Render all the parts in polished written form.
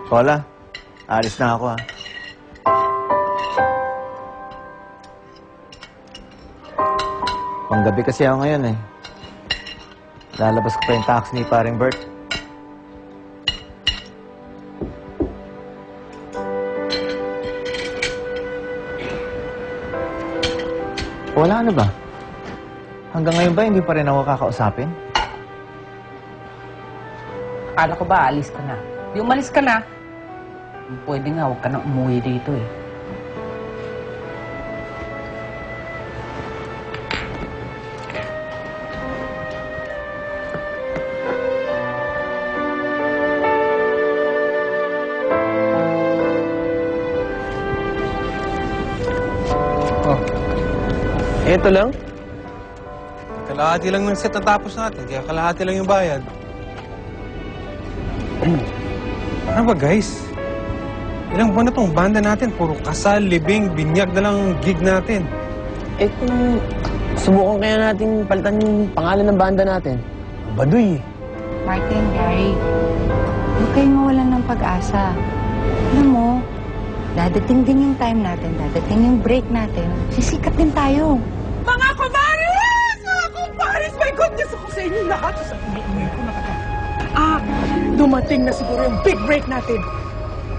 Paula, alis na ako, ha. Panggabi kasi ako ngayon, eh. Lalabas ko pa yung taxi ni paring Bert. Wala na ba? Hanggang ngayon ba hindi pa rin ako kakausapin? Akala ko ba, alis ka na? Di umalis ka na. Pwede nga, huwag ka nang umuwi dito eh. Oh. Ito lang? Kalahati lang ng set natapos natin, kaya kalahati lang yung bayad. Ano ba, guys? Ilang buwan na tong banda natin, puro kasal, libing, binyag na lang gig natin. Eh kung subukan kaya natin palitan yung pangalan ng banda natin. Baduy. Martin, Gary, huwag kayong mawalan ng pag-asa. Alam mo, dadating din yung time natin, dadating yung break natin, sisikat din tayo. Mga kumaris! Mga kumaris! My goodness! Ako sa inyo lahat! Dumating na siguro yung big break natin.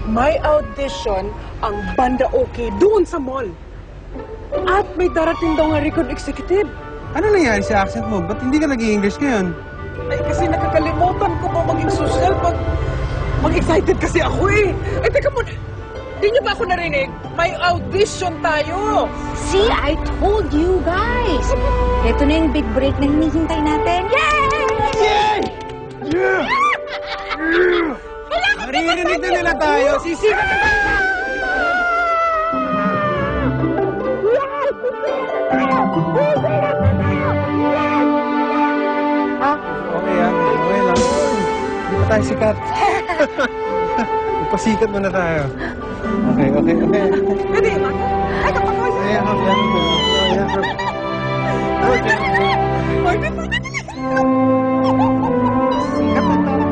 May audition ang Banda OK doon sa mall. At may darating daw nga record executive. Ano nangyari sa accent mo? Ba't hindi ka nag-i-English ngayon? Ay, kasi nakakalimutan ko pa maging social pag mag-excited kasi ako eh. Ay, teka muna. Di niyo ba ako narinig? May audition tayo. See, I told you guys! Ito na yung big break na hinihintay natin. Yay! Yay! Yeah! Maririnig na nila tayo. Sisikat na tayo! Okay yan. Okay lang. Hindi pa tayo sikat. Magpasikat muna tayo. Okay. Pwede, ay, kapag-away. Ayan. Sikat na tayo.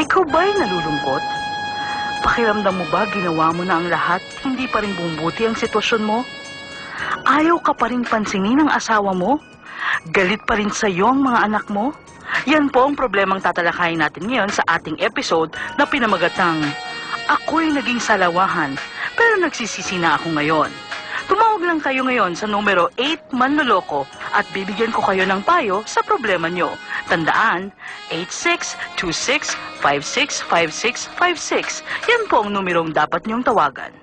Ikaw ba'y nalulungkot? Pakiramdam mo ba ginawa mo na ang lahat, hindi pa rin bumubuti ang sitwasyon mo? Ayaw ka pa rin pansinin ng asawa mo? Galit pa rin sa'yo ang mga anak mo? Yan po ang problemang tatalakayin natin ngayon sa ating episode na pinamagatang Ako'y Naging Salawahan, pero nagsisisi na ako ngayon. Tumawag lang kayo ngayon sa numero 8 Manloloko at bibigyan ko kayo ng payo sa problema nyo. Tandaan, 8626565656. Yan po ang numerong dapat nyong tawagan.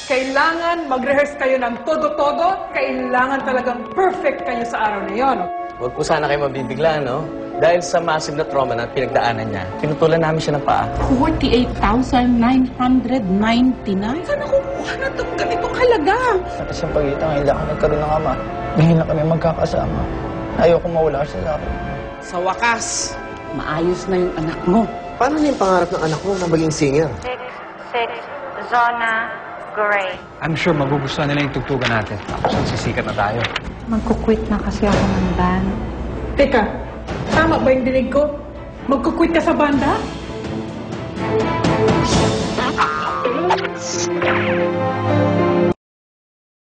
Kailangan mag-rehearse kayo ng todo-todo. Kailangan talagang perfect kayo sa araw na yon. Huwag po sana kayo mabibigla, no? Dahil sa massive na trauma na pinagdaanan niya, pinutulan namin siya ng paa. 48,999? Saan ako kuha na itong ganitong halaga? At sa pagitan, kailangan nagkaroon ng ama. Ngayon na kami magkakasama. Ayoko mawala siya sa akin. Sa wakas, maayos na yung anak mo. Paano niya yung pangarap ng anak mo na maging singer? 6, Zona, Gray. I'm sure magugustuhan nila yung tugtugan natin. Tapos sisikat na tayo. Magkukwit na kasi ako ng band. Teka, tama ba yung dinig ko? Magkukwit ka sa banda?